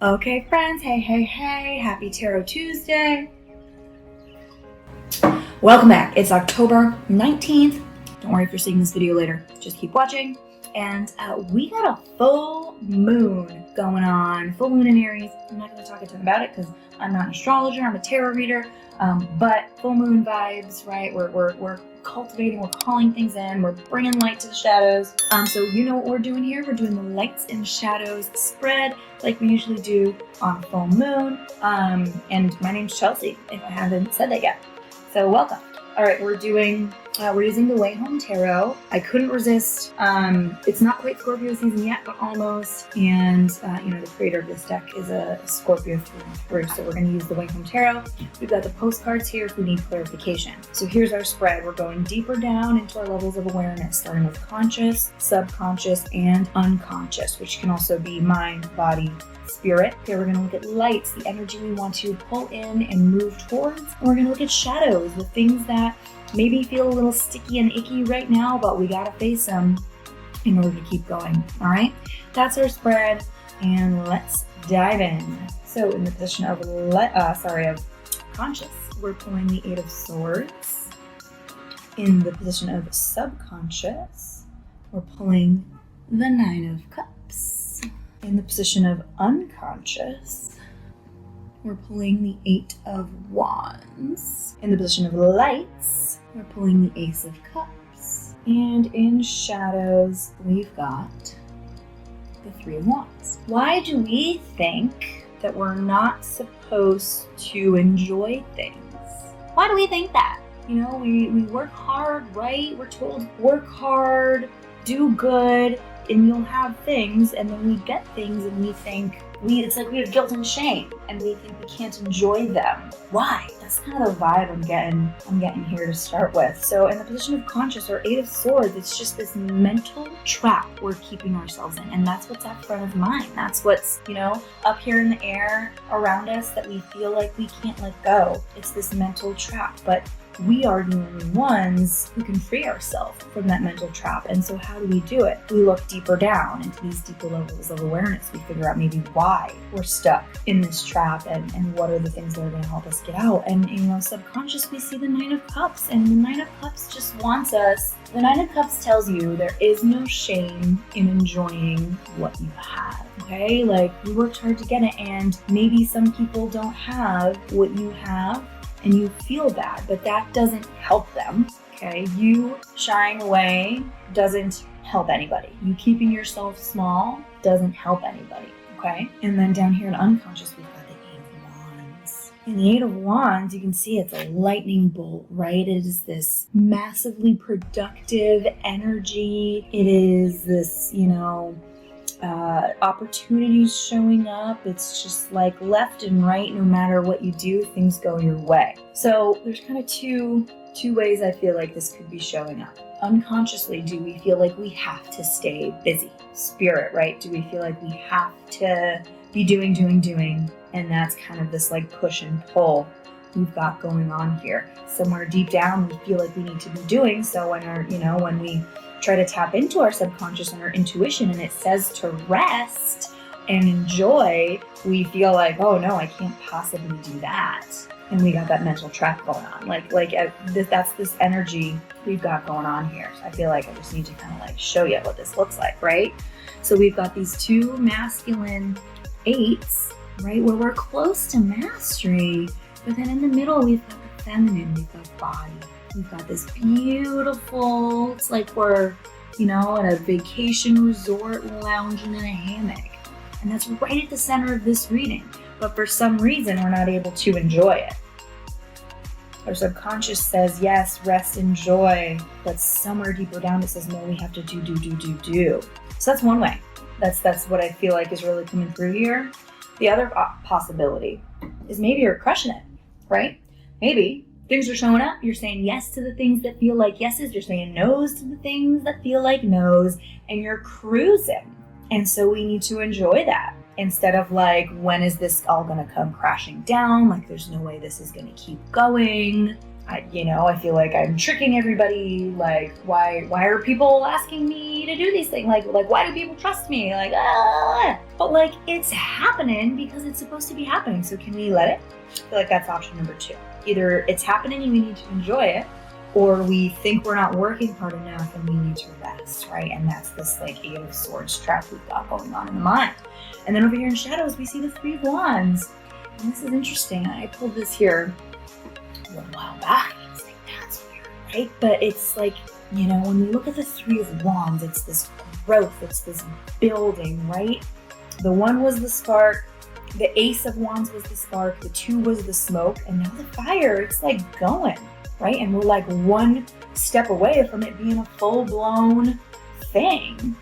Okay, friends, hey, happy Tarot Tuesday. Welcome back. It's October 19th. Don't worry if you're seeing this video later, just keep watching. And we got a full moon going on, full moon in Aries. I'm not going to talk a ton about it because I'm not an astrologer, I'm a tarot reader, but full moon vibes, right? We're cultivating, we're calling things in, we're bringing light to the shadows. So you know what we're doing here? We're doing the lights and shadows spread like we usually do on full moon. And my name's Chelsea, if I haven't said that yet. So welcome. All right, we're using the Way Home Tarot. I couldn't resist. It's not quite Scorpio season yet, but almost. And the creator of this deck is a Scorpio through. So we're going to use the Way Home Tarot. We've got the postcards here if we need clarification. So here's our spread. We're going deeper down into our levels of awareness, starting with conscious, subconscious, and unconscious, which can also be mind, body, spirit. Here we're going to look at lights, the energy we want to pull in and move towards. And we're going to look at shadows, the things that maybe feel a little sticky and icky right now, but we got to face them in order to keep going. All right, that's our spread, and let's dive in. So in the position of conscious, we're pulling the Eight of Swords. In the position of subconscious, we're pulling the Nine of Cups. In the position of unconscious, we're pulling the Eight of Wands. In the position of lights, we're pulling the Ace of Cups. And in shadows, we've got the Three of Wands. Why do we think that we're not supposed to enjoy things? Why do we think that? You know, we work hard, right? We're told work hard, do good, and you'll have things, and then we get things and we think, it's like we have guilt and shame, and we think we can't enjoy them. Why? That's kind of the vibe I'm getting here to start with. So in the position of conscious, or Eight of Swords, it's just this mental trap we're keeping ourselves in, and that's what's up front of mind. That's what's, up here in the air around us that we feel like we can't let go. It's this mental trap, but we are the only ones who can free ourselves from that mental trap. And so how do we do it? We look deeper down into these deeper levels of awareness. We figure out maybe why we're stuck in this trap and what are the things that are going to help us get out. And, subconscious, we see the Nine of Cups, and the Nine of Cups just wants us. The Nine of Cups tells you there is no shame in enjoying what you have. Okay? Like, you worked hard to get it, and maybe some people don't have what you have, and you feel bad, but that doesn't help them, okay? You shying away doesn't help anybody. You keeping yourself small doesn't help anybody, okay? And then down here in unconscious, we've got the Eight of Wands. In the Eight of Wands, you can see it's a lightning bolt, right? It is this massively productive energy. It is this, opportunities showing up. It's just like left and right, no matter what you do, things go your way. So there's kind of two ways I feel like this could be showing up. Unconsciously, do we feel like we have to stay busy? Spirit, right? Do we feel like we have to be doing, and that's kind of this like push and pull we've got going on here. Somewhere deep down, we feel like we need to be doing. So when we try to tap into our subconscious and our intuition, and it says to rest and enjoy, we feel like, oh no, I can't possibly do that. And we got that mental trap going on. That's this energy we've got going on here. So I feel like I just need to kind of like show you what this looks like, right? So we've got these two masculine eights, right, where we're close to mastery, but then in the middle, we've got the feminine, we've got body. We've got this beautiful, it's like we're, at a vacation resort lounging in a hammock. And that's right at the center of this reading. But for some reason, we're not able to enjoy it. Our subconscious says, yes, rest, enjoy. But somewhere deeper down, it says, no, we have to do. So that's one way. That's what I feel like is really coming through here. The other possibility is maybe you're crushing it, right? Maybe things are showing up. You're saying yes to the things that feel like yeses. You're saying no's to the things that feel like no's, and you're cruising. And so we need to enjoy that instead of like, when is this all going to come crashing down? Like, there's no way this is going to keep going. I feel like I'm tricking everybody. Like, why are people asking me to do these things? Like, why do people trust me? Like, but like, it's happening because it's supposed to be happening. So can we let it? I feel like that's option number 2. Either it's happening and we need to enjoy it, or we think we're not working hard enough and we need to rest, right? And that's this like 8 of Swords trap we've got going on in the mind. And then over here in shadows, we see the 3 of Wands. And this is interesting. I pulled this here a little while back. I was like, that's weird, right? But it's like, when we look at the 3 of Wands, it's this growth, it's this building, right? The 1 was the spark, the Ace of Wands was the spark, the 2 was the smoke, and now the fire, it's like going, right? And we're like 1 step away from it being a full-blown thing.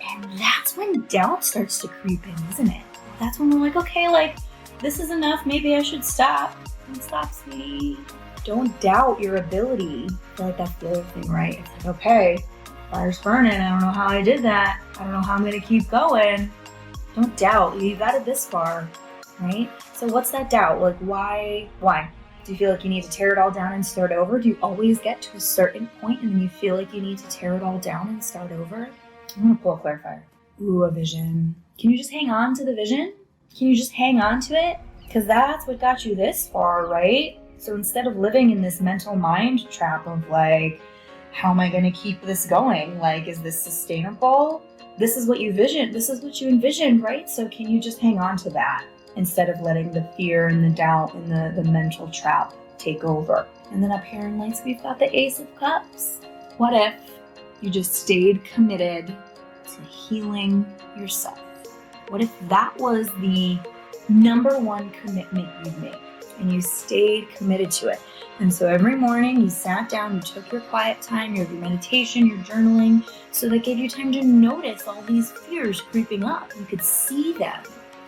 And that's when doubt starts to creep in, isn't it? That's when we're like, okay, like, this is enough, maybe I should stop. Don't stop, sweetie. Don't doubt your ability. I feel like that's the other thing, right? It's like, okay, fire's burning. I don't know how I did that. I don't know how I'm going to keep going. Don't doubt. You got it this far, right? So what's that doubt? Like, why? Do you feel like you need to tear it all down and start over? Do you always get to a certain point and then you feel like you need to tear it all down and start over? I'm going to pull a clarifier. Ooh, a vision. Can you just hang on to the vision? Can you just hang on to it? Because that's what got you this far, right? So instead of living in this mental mind trap of like, how am I going to keep this going? Like, is this sustainable? This is what you visioned. This is what you envisioned, right? So can you just hang on to that instead of letting the fear and the doubt and the mental trap take over? And then up here in lights, we've got the Ace of Cups. What if you just stayed committed to healing yourself? What if that was the number 1 commitment you'd make and you stayed committed to it? And so every morning you sat down, you took your quiet time, your meditation, your journaling, so that gave you time to notice all these fears creeping up. You could see them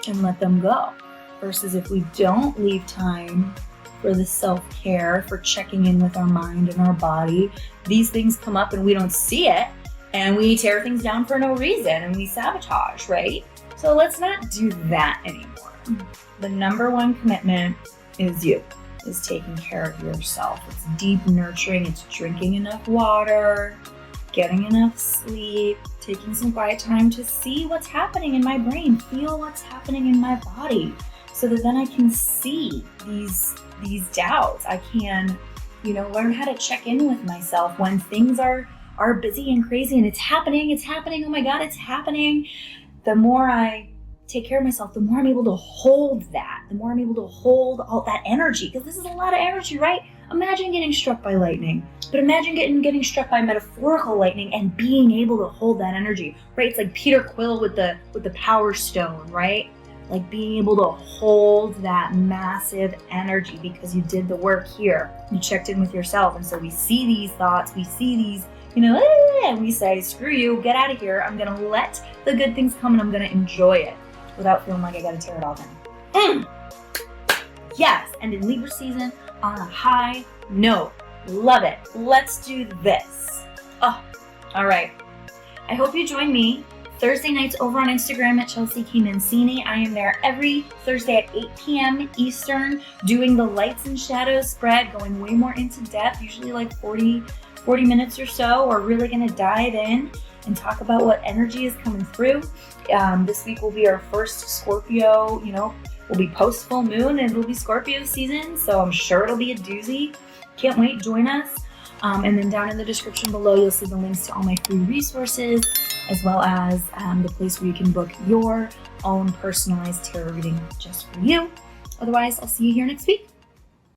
and let them go. Versus if we don't leave time for the self-care, for checking in with our mind and our body, these things come up and we don't see it and we tear things down for no reason and we sabotage, right? So let's not do that anymore. The number 1 commitment is you, is taking care of yourself. It's deep nurturing, it's drinking enough water, getting enough sleep, taking some quiet time to see what's happening in my brain, feel what's happening in my body, so that then I can see these doubts. I can, learn how to check in with myself when things are busy and crazy and it's happening, oh my God, it's happening. The more I take care of myself, the more I'm able to hold that, the more I'm able to hold all that energy, because this is a lot of energy, right? Imagine getting struck by lightning, but imagine getting struck by metaphorical lightning and being able to hold that energy, right? It's like Peter Quill with the Power Stone, right? Like being able to hold that massive energy because you did the work here. You checked in with yourself. And so we see these thoughts, we see these, and we say, screw you, get out of here. I'm going to let the good things come and I'm going to enjoy it without feeling like I got to tear it all down. Yes, and in Libra season, on a high note. Love it. Let's do this. Oh, all right. I hope you join me Thursday nights over on Instagram at Chelsea K. Mancini. I am there every Thursday at 8 p.m. Eastern, doing the lights and shadows spread, going way more into depth, usually like 40 minutes or so. We're really going to dive in and talk about what energy is coming through. This week will be our first Scorpio, we'll be post full moon and it'll be Scorpio season. So I'm sure it'll be a doozy. Can't wait, join us. And then down in the description below, you'll see the links to all my free resources, as well as the place where you can book your own personalized tarot reading just for you. Otherwise, I'll see you here next week.